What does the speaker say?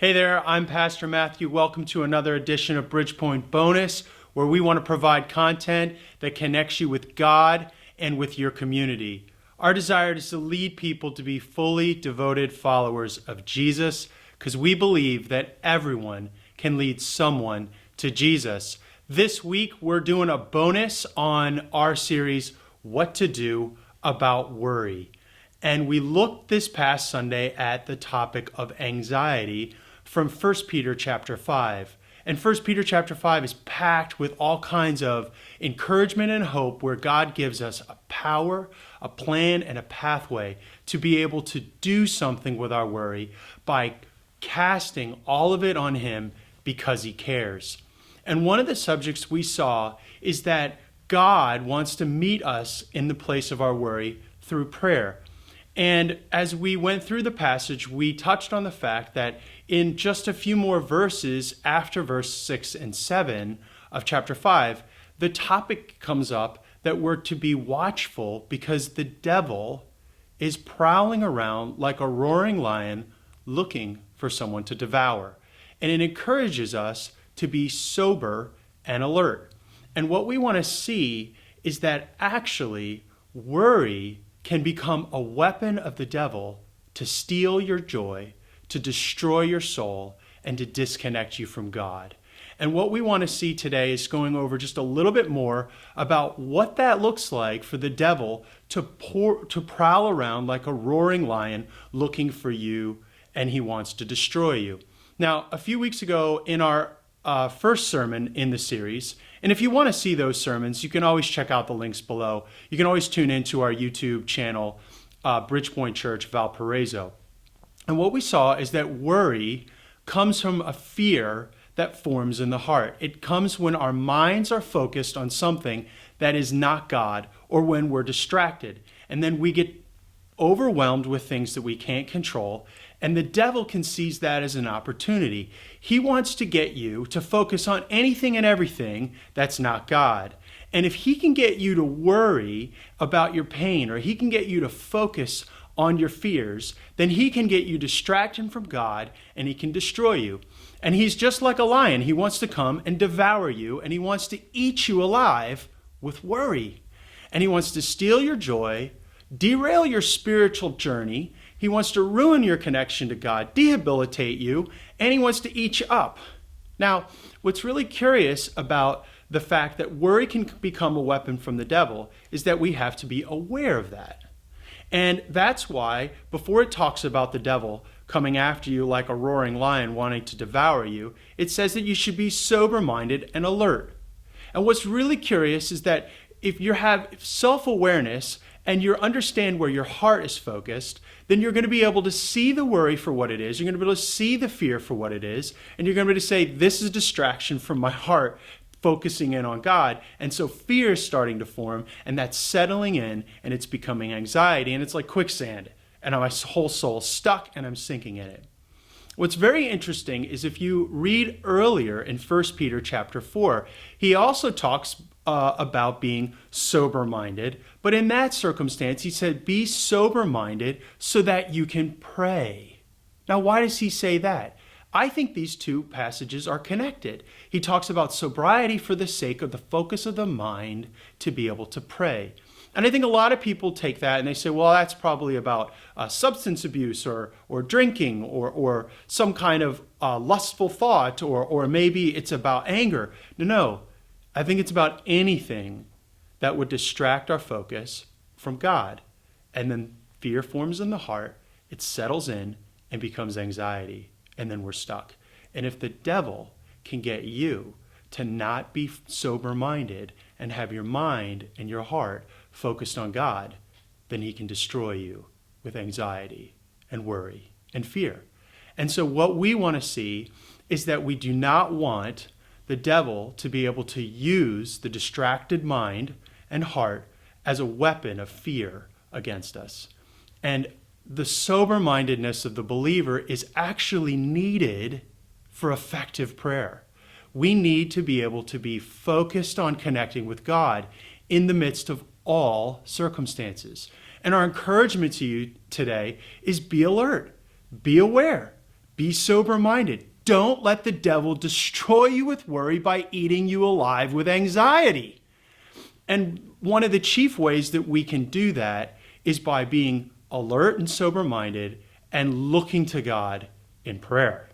Hey there, I'm Pastor Matthew. Welcome to another edition of BridgePoint Bonus, where we want to provide content that connects you with God and with your community. Our desire is to lead people to be fully devoted followers of Jesus, because we believe that everyone can lead someone to Jesus. This week, we're doing a bonus on our series, What to Do About Worry. And we looked this past Sunday at the topic of anxiety from 1 Peter chapter 5. And 1 Peter chapter 5 is packed with all kinds of encouragement and hope, where God gives us a power, a plan, and a pathway to be able to do something with our worry by casting all of it on Him because He cares. And one of the subjects we saw is that God wants to meet us in the place of our worry through prayer. And as we went through the passage, we touched on the fact that in just a few more verses after verse 6 and 7 of chapter 5, the topic comes up that we're to be watchful because the devil is prowling around like a roaring lion looking for someone to devour. And it encourages us to be sober and alert. And what we want to see is that actually worry can become a weapon of the devil to steal your joy, to destroy your soul, and to disconnect you from God. And what we want to see today is going over just a little bit more about what that looks like for the devil to prowl around like a roaring lion looking for you, and he wants to destroy you. Now, a few weeks ago in our first sermon in the series, and if you want to see those sermons, you can always check out the links below. You can always tune into our YouTube channel, BridgePoint Church Valparaiso. And what we saw is that worry comes from a fear that forms in the heart. It comes when our minds are focused on something that is not God, or when we're distracted. And then we get overwhelmed with things that we can't control, and the devil can seize that as an opportunity. He wants to get you to focus on anything and everything that's not God. And if he can get you to worry about your pain, or he can get you to focus on your fears, then he can get you distracted from God, and he can destroy you. And he's just like a lion. He wants to come and devour you, and he wants to eat you alive with worry. And he wants to steal your joy, derail your spiritual journey. He wants to ruin your connection to God, debilitate you, and he wants to eat you up. Now, what's really curious about the fact that worry can become a weapon from the devil is that we have to be aware of that. And that's why, before it talks about the devil coming after you like a roaring lion wanting to devour you, it says that you should be sober-minded and alert. And what's really curious is that if you have self-awareness and you understand where your heart is focused, then you're going to be able to see the worry for what it is. You're going to be able to see the fear for what it is. And you're going to be able to say, this is a distraction from my heart focusing in on God. And so fear is starting to form, and that's settling in, and it's becoming anxiety. And it's like quicksand, and my whole soul's stuck, and I'm sinking in it. What's very interesting is if you read earlier in 1 Peter chapter 4, he also talks about being sober-minded. But in that circumstance, he said, be sober-minded so that you can pray. Now, why does he say that? I think these two passages are connected. He talks about sobriety for the sake of the focus of the mind to be able to pray. And I think a lot of people take that and they say, well, that's probably about substance abuse or drinking or some kind of lustful thought, or maybe it's about anger. No. I think it's about anything that would distract our focus from God. And then fear forms in the heart, it settles in and becomes anxiety, and then we're stuck. And if the devil can get you to not be sober-minded and have your mind and your heart focused on God, then he can destroy you with anxiety and worry and fear. And so what we want to see is that we do not want the devil to be able to use the distracted mind and heart as a weapon of fear against us. And the sober-mindedness of the believer is actually needed for effective prayer. We need to be able to be focused on connecting with God in the midst of all circumstances. And our encouragement to you today is be alert, be aware, Be sober-minded. Don't let the devil destroy you with worry by eating you alive with anxiety. And one of the chief ways that we can do that is by being alert and sober-minded and looking to God in prayer.